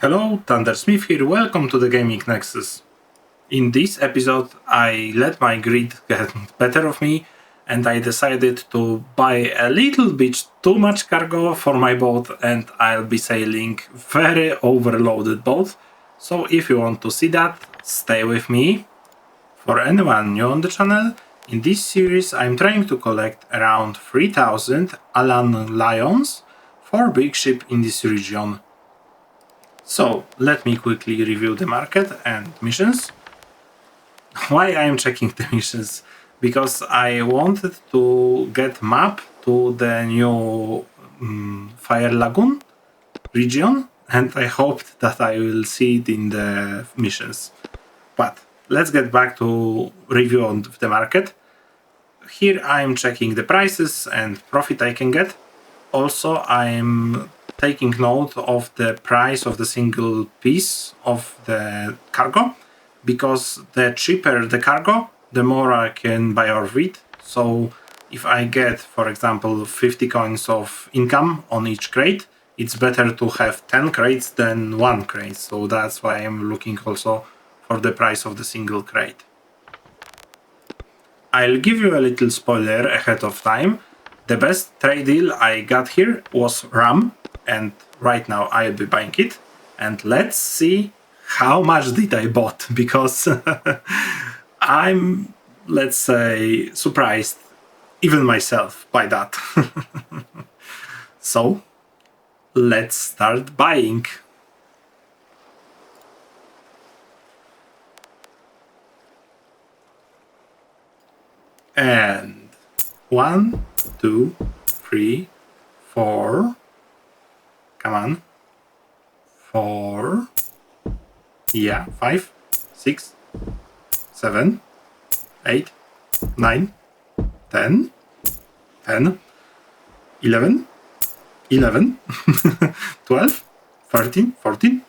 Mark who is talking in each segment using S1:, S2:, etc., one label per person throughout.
S1: Hello, Thundersmith here, welcome to the Gaming Nexus. In this episode I let my greed get better of me and I decided to buy a little bit too much cargo for my boat and I'll be sailing very overloaded boat. So if you want to see that, stay with me. For anyone new on the channel, in this series I'm trying to collect around 3000 Alan Lions for big ship in this region. So let me quickly review the market and missions. Why I am checking the missions? Because I wanted to get map to the new Fire Lagoon region and I hoped that I will see it in the missions. But let's get back to review on the market. Here I'm checking the prices and profit I can get. Also I'm taking note of the price of the single piece of the cargo, because the cheaper the cargo, the more I can buy of it. So if I get, for example, 50 coins of income on each crate, it's better to have 10 crates than 1 crate. So that's why I'm looking also for the price of the single crate. I'll give you a little spoiler ahead of time. The best trade deal I got here was RAM, and right now I'll be buying it. And let's see how much did I bought, because I'm, let's say, surprised even myself by that. So let's start buying. And 1, 2, 3, 4. Come on. 4. Yeah, 5, 6, 7, 8, 9, 10, 10, 11, 11, 12, 13, 14,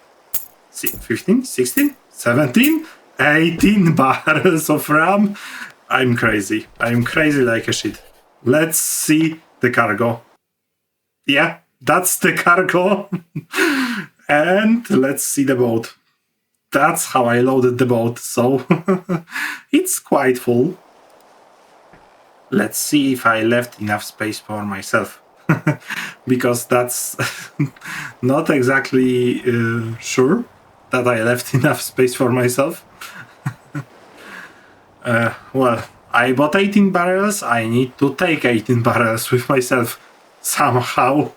S1: 15, 16, 17, 18 barrels of RAM. I'm crazy. I'm crazy like a shit. Let's see the cargo. Yeah, that's the cargo. And let's see the boat. That's how I loaded the boat, so it's quite full. Let's see if I left enough space for myself. Because that's not exactly sure that I left enough space for myself. Well, I bought 18 barrels, I need to take 18 barrels with myself somehow.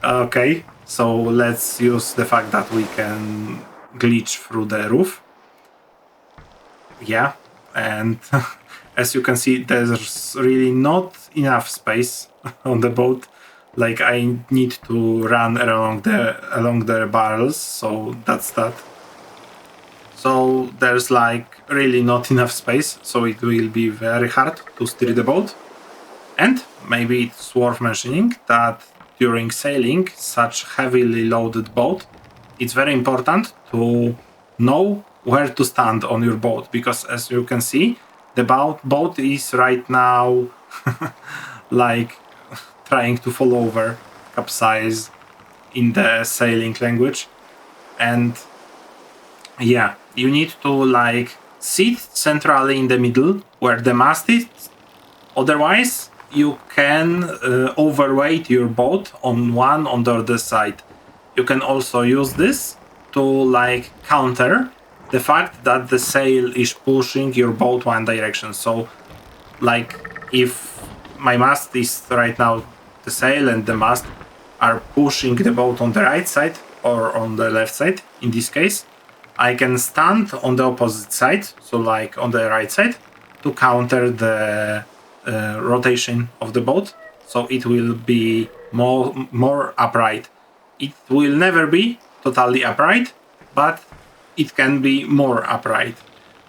S1: Okay, so let's use the fact that we can glitch through the roof. Yeah, and as you can see, there's really not enough space on the boat. Like, I need to run along the barrels, so that's that. So there's like really not enough space, so it will be very hard to steer the boat. And maybe it's worth mentioning that during sailing such heavily loaded boat, it's very important to know where to stand on your boat, because as you can see, the boat is right now like trying to fall over, capsize in the sailing language. And yeah, you need to like sit centrally in the middle where the mast is. Otherwise, you can overweight your boat on the other side. You can also use this to like counter the fact that the sail is pushing your boat one direction. So like if my mast is right now, the sail and the mast are pushing the boat on the right side or on the left side, in this case, I can stand on the opposite side, so like on the right side, to counter the rotation of the boat, so it will be more upright. It will never be totally upright, but it can be more upright.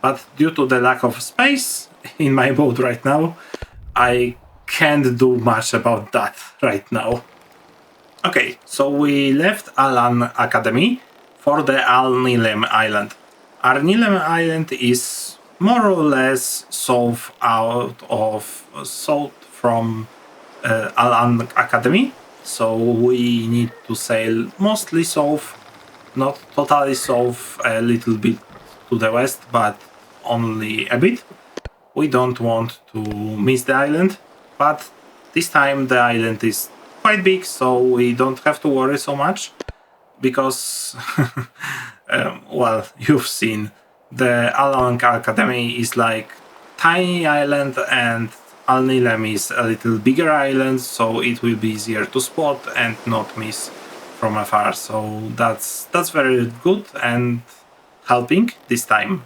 S1: But due to the lack of space in my boat right now, I can't do much about that right now. Okay, so we left Alan Academy for the Nilem Island. Our Nilem Island is more or less south from Alan Academy, so we need to sail mostly south not totally south, a little bit to the west, but only a bit. We don't want to miss the island, but this time the island is quite big, so we don't have to worry so much, because well, you've seen the Alan Academy is like tiny island, and Al Nilem is a little bigger island, so it will be easier to spot and not miss from afar. So that's very good and helping this time.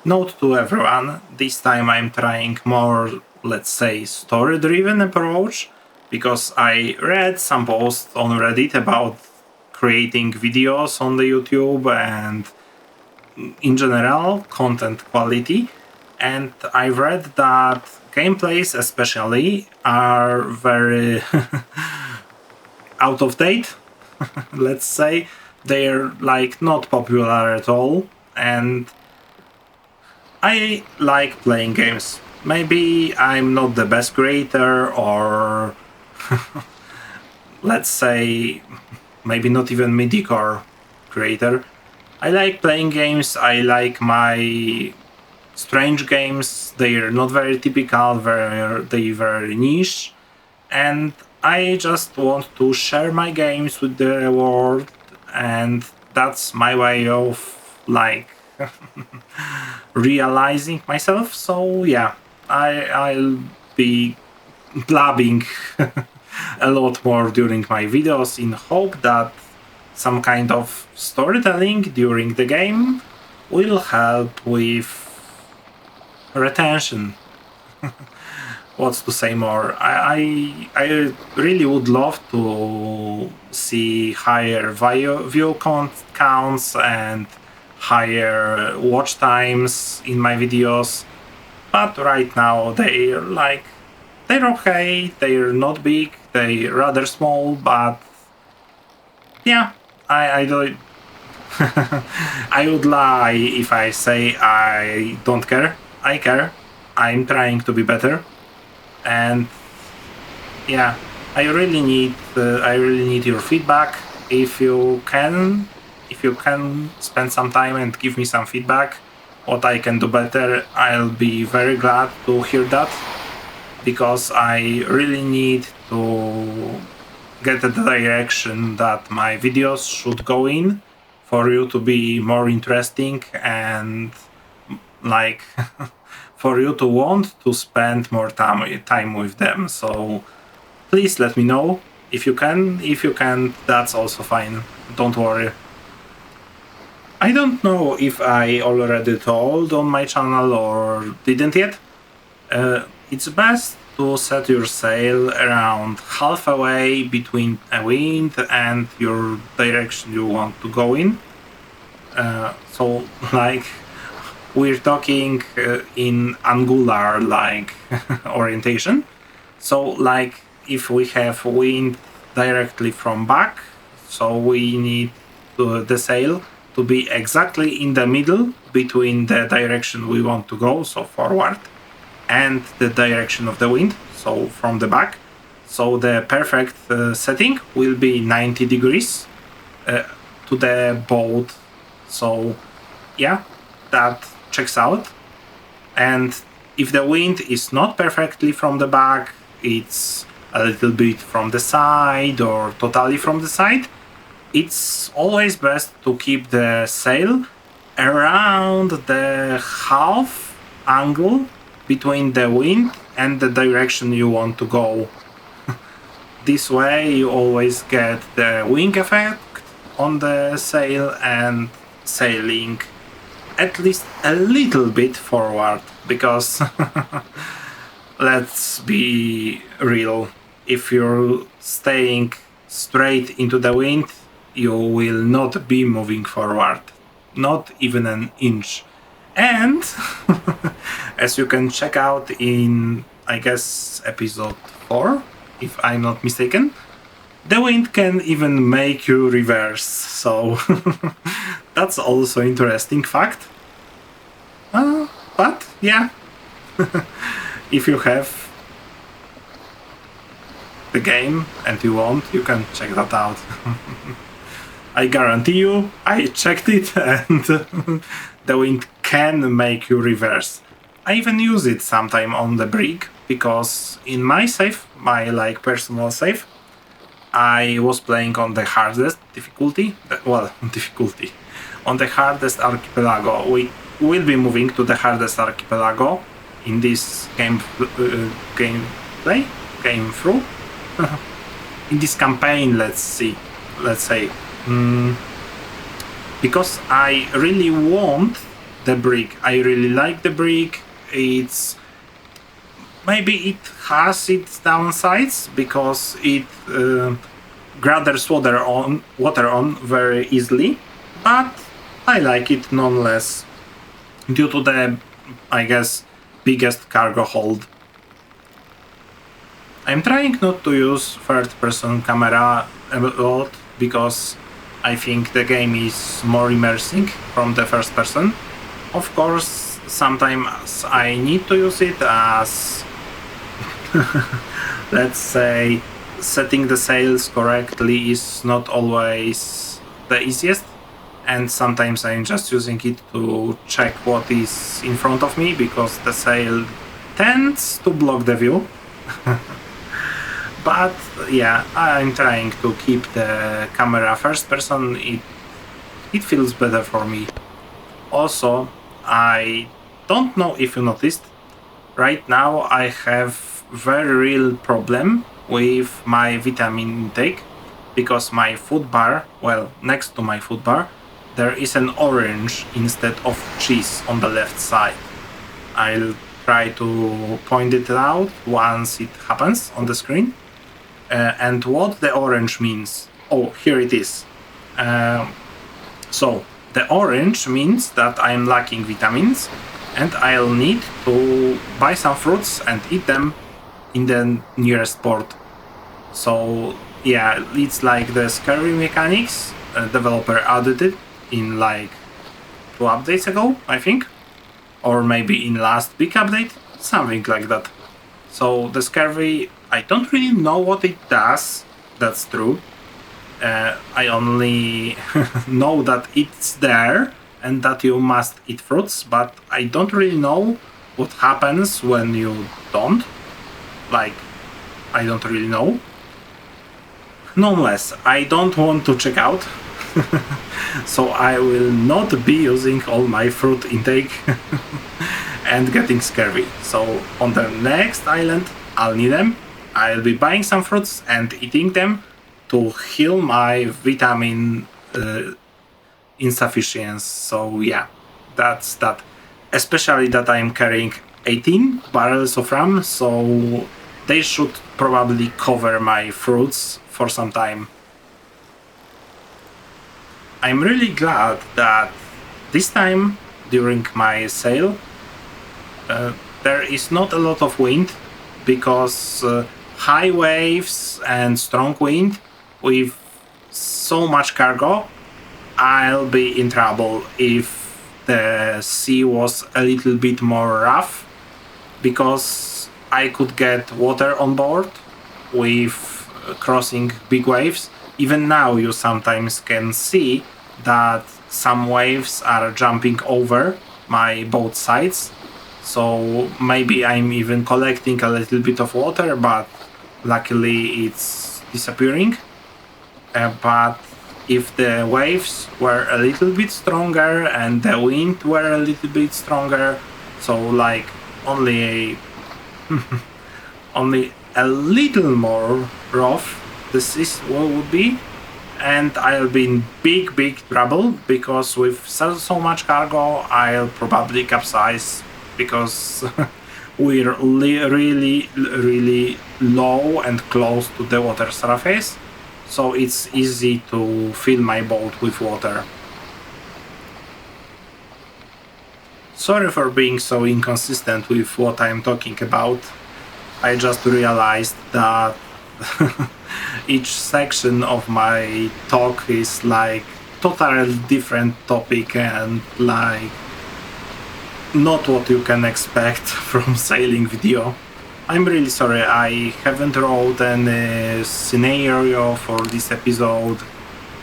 S1: Note to everyone, this time I'm trying more, let's say, story-driven approach, because I read some posts on Reddit about creating videos on the YouTube and in general content quality, and I've read that gameplays especially are very out of date. Let's say they're like not popular at all, and I like playing games. Maybe I'm not the best creator, or let's say maybe not even mediocre creator. I like playing games. I like my strange games. They're not very typical, they're very niche, and I just want to share my games with the world, and that's my way of like realizing myself. So yeah, I'll be blabbing a lot more during my videos in hope that some kind of storytelling during the game will help with retention. What's to say more? I really would love to see higher view counts and higher watch times in my videos, but right now they're okay. They're not big. They're rather small, but yeah, I don't. I would lie if I say I don't care. I care. I'm trying to be better, and yeah, I really need your feedback. If you can spend some time and give me some feedback, what I can do better, I'll be very glad to hear that, because I really need to get the direction that my videos should go in for you to be more interesting, and like for you to want to spend more time with them. So please let me know if you can. If you can't, that's also fine. Don't worry. I don't know if I already told on my channel or didn't yet. It's best to set your sail around halfway between a wind and your direction you want to go in. So like we're talking in angular like orientation. So like if we have wind directly from back, so we need the sail to be exactly in the middle between the direction we want to go, so forward, and the direction of the wind, so from the back. So the perfect setting will be 90 degrees to the boat. So yeah, that checks out. And if the wind is not perfectly from the back, it's a little bit from the side or totally from the side, it's always best to keep the sail around the half angle between the wind and the direction you want to go. This way you always get the wing effect on the sail and sailing at least a little bit forward, because let's be real, if you're staying straight into the wind, you will not be moving forward, not even an inch. And as you can check out in, I guess, episode 4, if I'm not mistaken, the wind can even make you reverse, so that's also interesting fact. But yeah, if you have the game and you want, you can check that out. I guarantee you, I checked it and the wind can make you reverse. I even use it sometime on the brig, because in my save, my like personal save, I was playing on the hardest difficulty, difficulty, on the hardest archipelago. We will be moving to the hardest archipelago in this game through. In this campaign, let's say, because I really want the brig. I really like the brig. Maybe it has its downsides because it gathers water on very easily, but I like it nonetheless due to the, I guess, biggest cargo hold. I'm trying not to use third-person camera a lot because I think the game is more immersing from the first person. Of course, sometimes I need to use it as let's say setting the sails correctly is not always the easiest, and sometimes I'm just using it to check what is in front of me because the sail tends to block the view. But yeah, I'm trying to keep the camera first person. It feels better for me. Also, I don't know if you noticed, right now I have very real problem with my vitamin intake, because my food bar, well, next to my food bar, there is an orange instead of cheese on the left side. I'll try to point it out once it happens on the screen. And what the orange means. Oh, here it is. So the orange means that I'm lacking vitamins and I'll need to buy some fruits and eat them in the nearest port. So yeah, it's like the scurvy mechanics. Developer added it in like 2 updates ago, I think, or maybe in last big update, something like that. So the scurvy, I don't really know what it does, that's true. I only know that it's there and that you must eat fruits, but I don't really know what happens when you don't. Like, I don't really know. Nonetheless, I don't want to check out, so I will not be using all my fruit intake and getting scurvy. So on the next island, Nilem, I'll be buying some fruits and eating them to heal my vitamin insufficiency. So yeah, that's that. Especially that I'm carrying 18 barrels of rum, so they should probably cover my fruits for some time. I'm really glad that this time during my sail there is not a lot of wind, because high waves and strong wind with so much cargo, I'll be in trouble if the sea was a little bit more rough, because I could get water on board with crossing big waves. Even now you sometimes can see that some waves are jumping over my boat sides, so maybe I'm even collecting a little bit of water, but luckily it's disappearing. But if the waves were a little bit stronger and the wind were a little bit stronger, so like only a little more rough this is what would be, and I'll be in big trouble, because with so much cargo I'll probably capsize, because we're really low and close to the water surface, so it's easy to fill my boat with water. Sorry for being so inconsistent with what I'm talking about. I just realized that each section of my talk is like totally different topic and like not what you can expect from sailing video. I'm really sorry, I haven't wrote any scenario for this episode.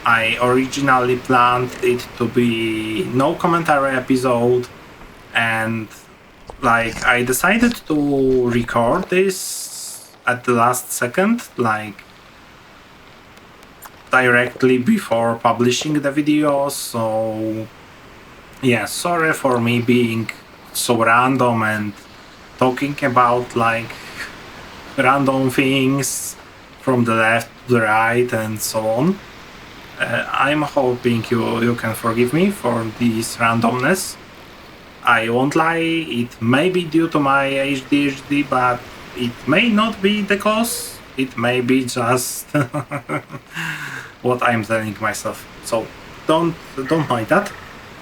S1: I originally planned it to be no commentary episode, and like I decided to record this at the last second, like directly before publishing the video, so yeah, sorry for me being so random and talking about like random things from the left to the right and so on. I'm hoping you can forgive me for this randomness. I won't lie, it may be due to my ADHD, but it may not be the cause. It may be just what I'm telling myself. So don't mind that.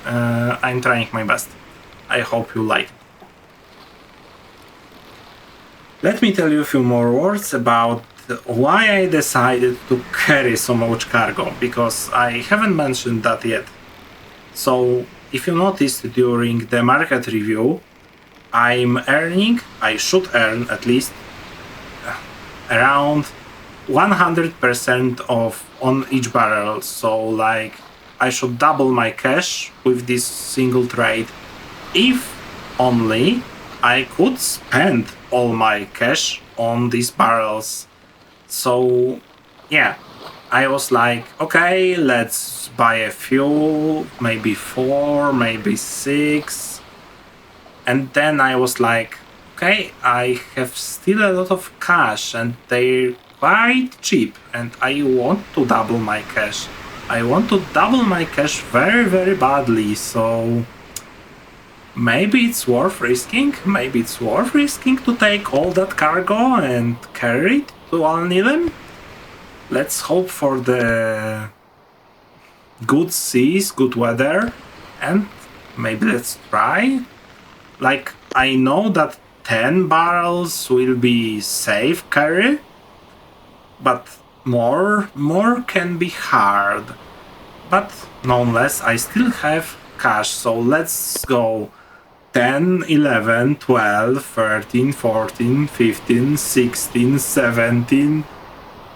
S1: I'm trying my best. I hope you like it. Let me tell you a few more words about why I decided to carry so much cargo, because I haven't mentioned that yet. So, if you noticed during the market review, I should earn at least around 100% of on each barrel. So, like, I should double my cash with this single trade if only I could spend all my cash on these barrels. So yeah, I was like, okay, let's buy a few, maybe 4, maybe 6. And then I was like, okay, I have still a lot of cash and they're quite cheap, and I want to double my cash. I want to double my cash very, very badly, so maybe it's worth risking. Maybe it's worth risking to take all that cargo and carry it to Nilem. Let's hope for the good seas, good weather, and maybe let's try. Like, I know that 10 barrels will be safe carry, but more can be hard. But nonetheless, I still have cash, so let's go 10, 11, 12, 13, 14, 15, 16, 17,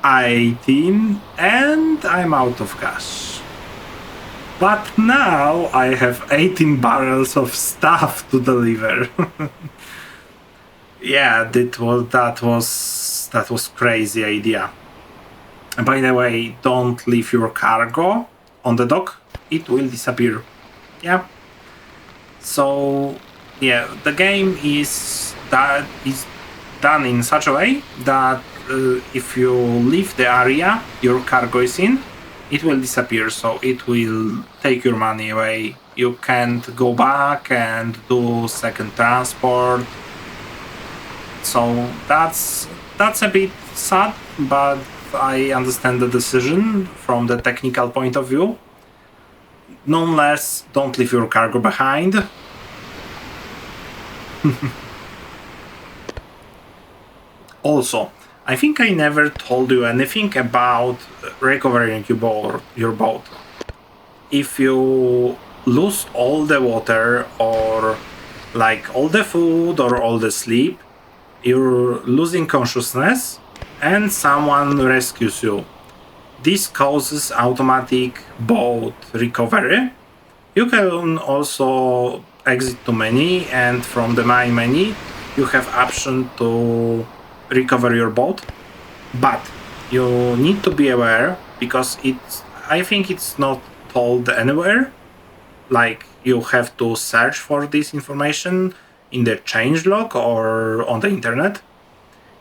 S1: 18, and I'm out of cash. But now I have 18 barrels of stuff to deliver. Yeah, that was crazy idea. And by the way, don't leave your cargo on the dock. It will disappear. Yeah. So yeah, the game is done in such a way that if you leave the area your cargo is in, it will disappear. So it will take your money away. You can't go back and do second transport. So that's a bit sad, but I understand the decision from the technical point of view. Nonetheless, don't leave your cargo behind. Also, I think I never told you anything about recovering your boat. If you lose all the water or like all the food or all the sleep, you're losing consciousness and someone rescues you. This causes automatic boat recovery. You can also exit to menu, and from the main menu you have option to recover your boat, but you need to be aware because I think it's not told anywhere. Like, you have to search for this information in the changelog or on the internet.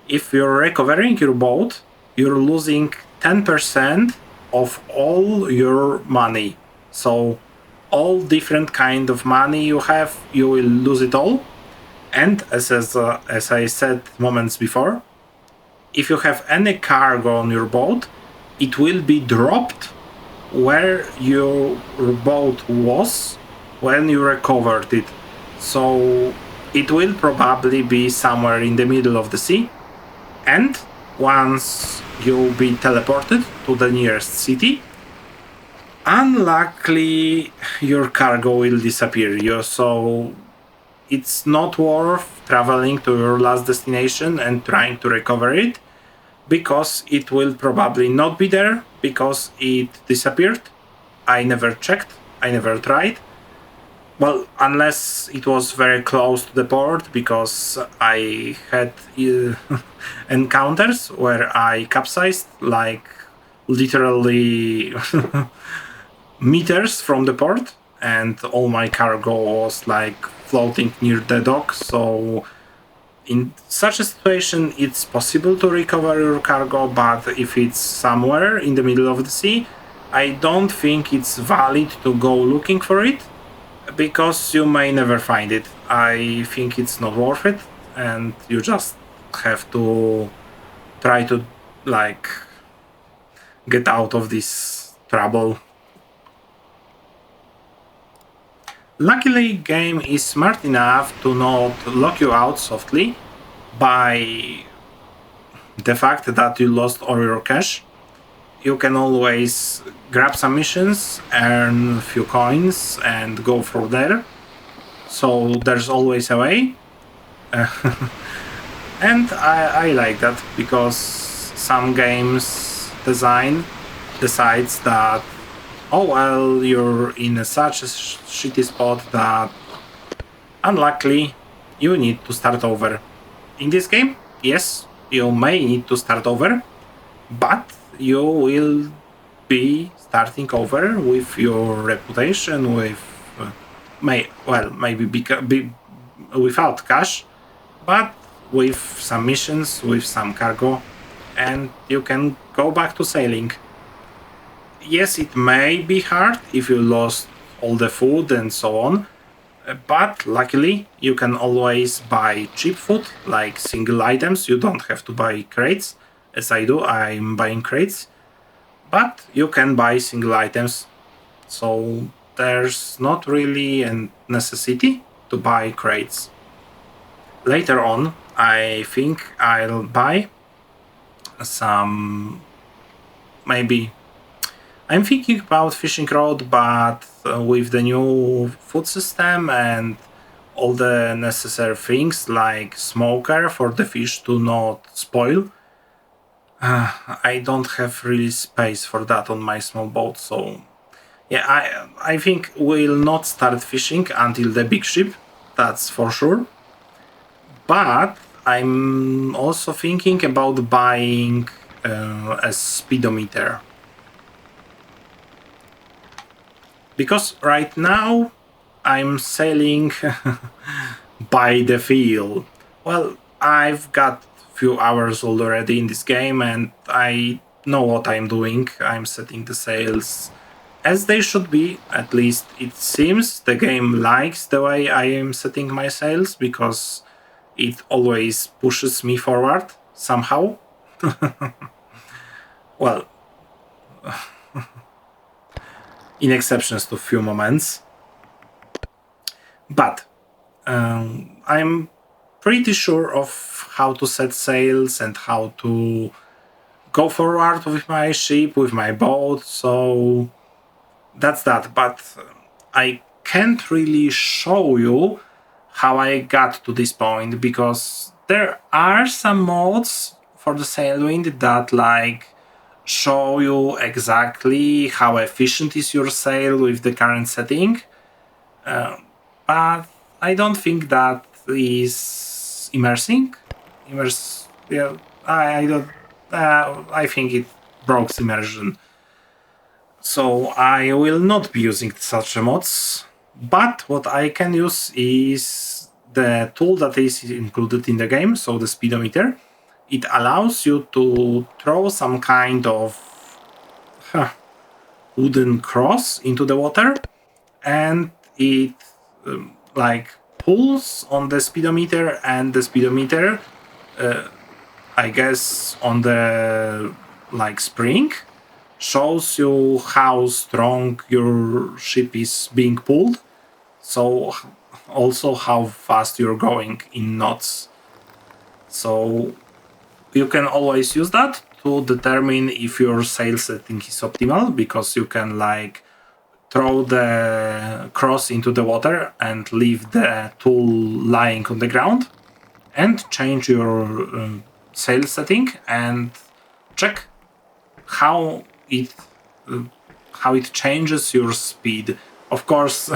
S1: If you're recovering your boat, you're losing 10% of all your money. So all different kind of money you have, you will lose it all. And as I said moments before, if you have any cargo on your boat, it will be dropped where your boat was when you recovered it. So it will probably be somewhere in the middle of the sea, and once you'll be teleported to the nearest city, unluckily your cargo will disappear. So it's not worth traveling to your last destination and trying to recover it, because it will probably not be there because it disappeared. I never checked, I never tried. Well, unless it was very close to the port, because I had encounters where I capsized, like literally meters from the port, and all my cargo was like floating near the dock. So in such a situation, it's possible to recover your cargo, but if it's somewhere in the middle of the sea, I don't think it's valid to go looking for it, because you may never find it. I think it's not worth it, and you just have to try to like get out of this trouble. Luckily, game is smart enough to not lock you out softly by the fact that you lost all your cash. You can always grab some missions, earn a few coins, and go from there. So there's always a way. And I like that, because some games design decides that, oh well, you're in such a shitty spot that unluckily you need to start over. In this game, yes, you may need to start over, but you will be starting over with your reputation, with maybe without cash, but with some missions, with some cargo, and you can go back to sailing. Yes, it may be hard if you lost all the food and so on, but luckily you can always buy cheap food, like single items. You don't have to buy crates, as I do. I'm buying crates, but you can buy single items, so there's not really a necessity to buy crates. Later on, I think I'll buy some, maybe, I'm thinking about fishing rod, but with the new food system and all the necessary things like smoker for the fish to not spoil, I don't have really space for that on my small boat. So yeah, I think we'll not start fishing until the big ship, that's for sure. But I'm also thinking about buying a speedometer, because right now I'm sailing by the feel. Well, I've got few hours already in this game, and I know what I'm doing. I'm setting the sails as they should be. At least it seems the game likes the way I am setting my sails, because it always pushes me forward somehow. Well, in exceptions to few moments. But I'm pretty sure of how to set sails and how to go forward with my ship, with my boat, so that's that. But I can't really show you how I got to this point, because there are some mods for the Sailwind that like show you exactly how efficient is your sail with the current setting, but I don't think that is immersing. Yeah, I don't. I think it broke immersion. So I will not be using such mods. But what I can use is the tool that is included in the game, so the speedometer. It allows you to throw some kind of wooden cross into the water, and it like pulls on the speedometer, and the speedometer, I guess on the like spring, shows you how strong your ship is being pulled, so also how fast you're going in knots. So you can always use that to determine if your sail setting is optimal, because you can like throw the cross into the water and leave the tool lying on the ground, and change your sail setting and check how it changes your speed. Of course,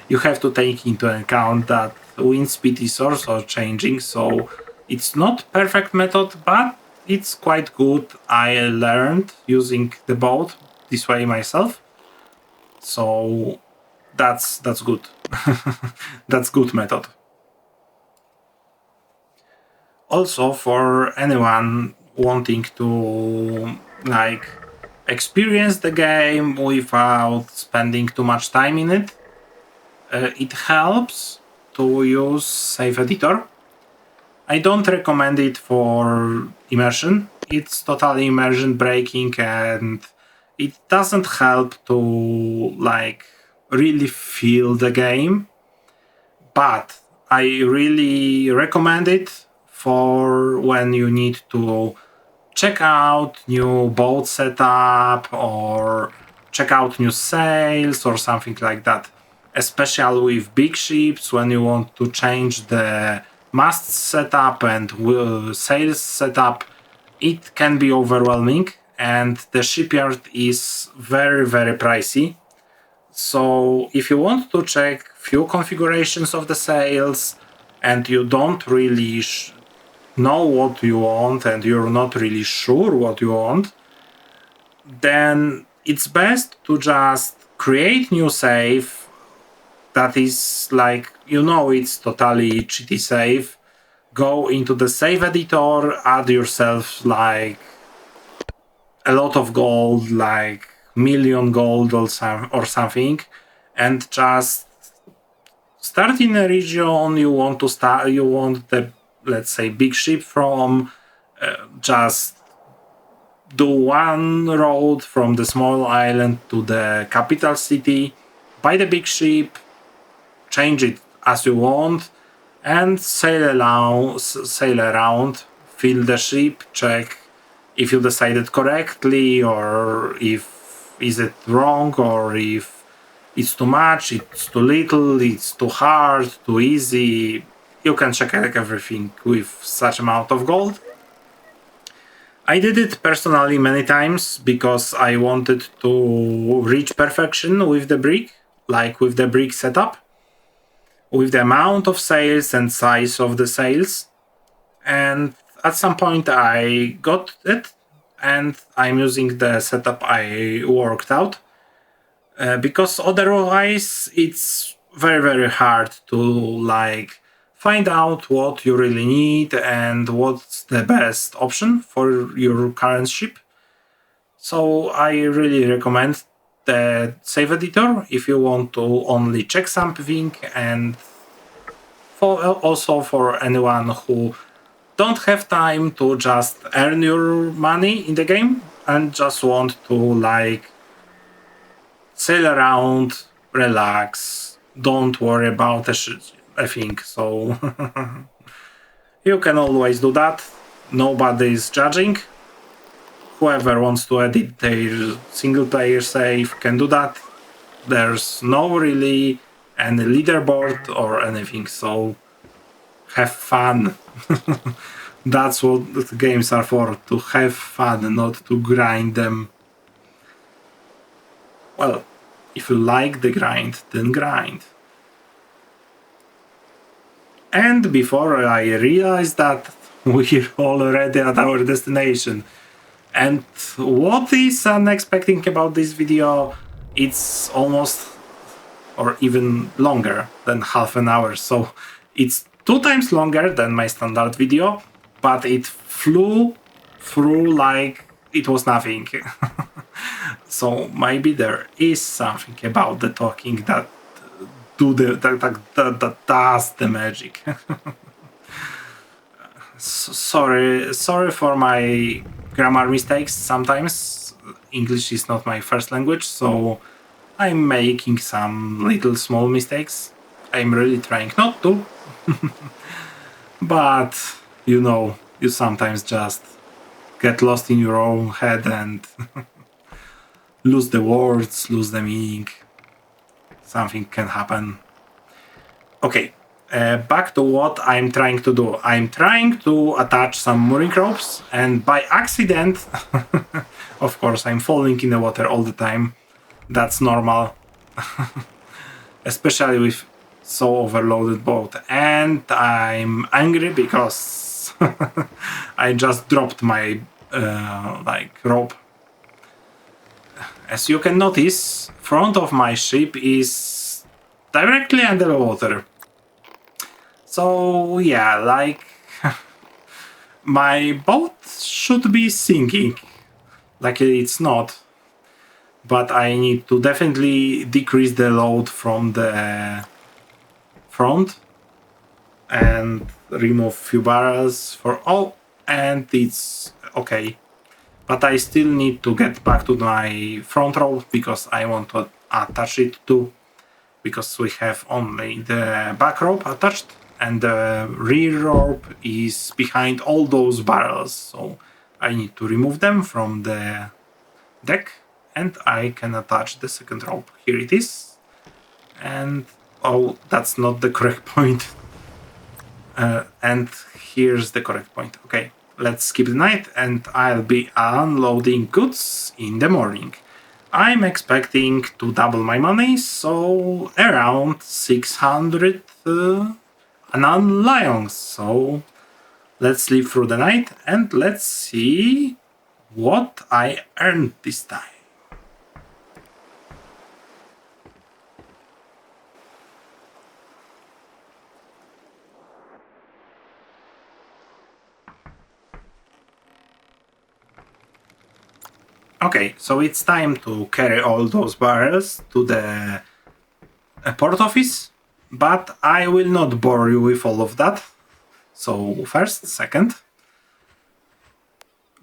S1: you have to take into account that wind speed is also changing, so it's not perfect method, but it's quite good. I learned using the boat this way myself, so that's good. That's good method. Also, for anyone wanting to like experience the game without spending too much time in it, it helps to use Save Editor. I don't recommend it for immersion. It's totally immersion breaking, and it doesn't help to like really feel the game. But I really recommend it for when you need to check out new boat setup or check out new sails or something like that. Especially with big ships, when you want to change the mast setup and sails setup, it can be overwhelming, and the shipyard is very, very pricey. So if you want to check few configurations of the sails and you don't really know what you want and you're not really sure what you want, then it's best to just create new save that is like, it's totally cheaty save. Go into the save editor, add yourself like a lot of gold, like million gold or something, and just start in a region you want to start. You want the, let's say, big ship from. Just do one road from the small island to the capital city, buy the big ship, change it as you want, and sail around, fill the ship, check if you decided correctly, or if is it wrong, or if it's too much, it's too little, it's too hard, too easy. You can check everything with such amount of gold. I did it personally many times because I wanted to reach perfection with the brig, like with the brig setup, with the amount of sails and size of the sails. And at some point I got it, and I'm using the setup I worked out. Because otherwise it's very, very hard to like find out what you really need and what's the best option for your current ship. So I really recommend the save editor if you want to only check something, and also for anyone who don't have time to just earn your money in the game and just want to like sail around, relax, don't worry about a thing. So you can always do that. Nobody is judging. Whoever wants to edit their single player save can do that. There's no really any leaderboard or anything, so have fun. That's what the games are for, to have fun, not to grind them. Well, if you like the grind, then grind. And before I realized that we're already at our destination. And what is unexpected about this video, it's almost or even longer than half an hour. So it's 2 times longer than my standard video, but it flew through like it was nothing. So maybe there is something about the talking that that does the magic. Sorry for my grammar mistakes. Sometimes English is not my first language, so I'm making some little small mistakes. I'm really trying not to. But you sometimes just get lost in your own head and lose the words, lose the meaning. something can happen. Okay, back to what I'm trying to do. I'm trying to attach some mooring ropes, and by accident, of course, I'm falling in the water all the time. That's normal, especially with so overloaded boat. And I'm angry because I just dropped my rope. As you can notice, front of my ship is directly under the water. So yeah, like my boat should be sinking. Luckily it's not. But I need to definitely decrease the load from the front and remove few barrels for all, and it's okay. But I still need to get back to my front rope because I want to attach it too, because we have only the back rope attached and the rear rope is behind all those barrels, so I need to remove them from the deck and I can attach the second rope. Here it is. And oh, that's not the correct point. And here's the correct point. Okay, let's skip the night and I'll be unloading goods in the morning. I'm expecting to double my money, so around 600 lions. So let's live through the night and let's see what I earned this time. Okay, so it's time to carry all those barrels to the port office, but I will not bore you with all of that. So first, second,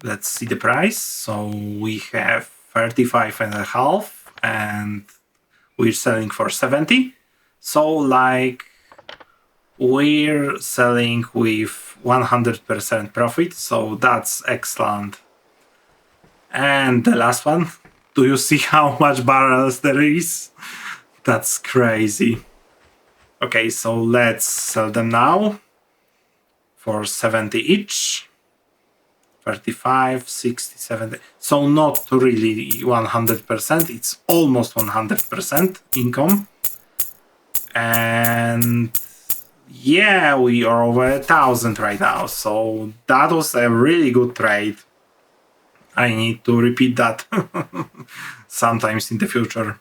S1: let's see the price. So we have 35.5 and we're selling for 70. So like we're selling with 100% profit, so that's excellent. And the last one, do you see how much barrels there is? That's crazy. Okay, so let's sell them now for 70 each. 35, 60, 70. So not really 100%, it's almost 100% income. And yeah, we are over 1,000 right now. So that was a really good trade. I need to repeat that sometimes in the future.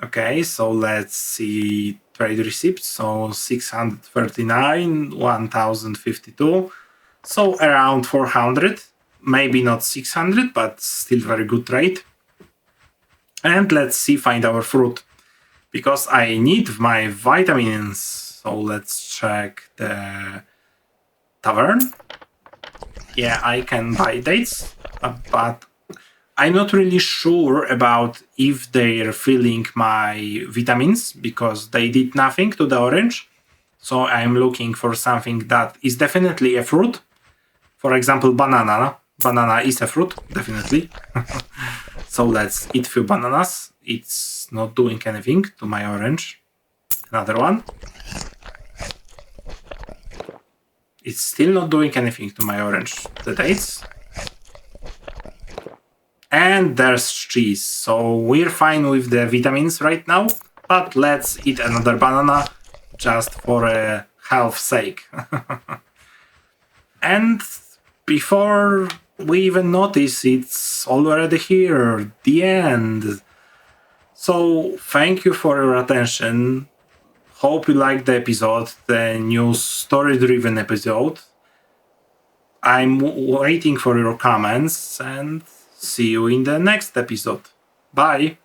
S1: Okay, so let's see trade receipts. So 639, 1052. So around 400. Maybe not 600, but still very good trade. And let's see, find our fruit. Because I need my vitamins. So let's check the tavern. Yeah, I can buy dates, but I'm not really sure about if they're filling my vitamins because they did nothing to the orange. So I'm looking for something that is definitely a fruit. For example, banana. Banana is a fruit, definitely. So let's eat few bananas. It's not doing anything to my orange. Another one. It's still not doing anything to my orange. The dates. And there's cheese. So we're fine with the vitamins right now. But let's eat another banana just for a health sake. And before we even notice, it's already here. The end. So thank you for your attention. Hope you liked the episode, the new story-driven episode. I'm waiting for your comments and see you in the next episode. Bye!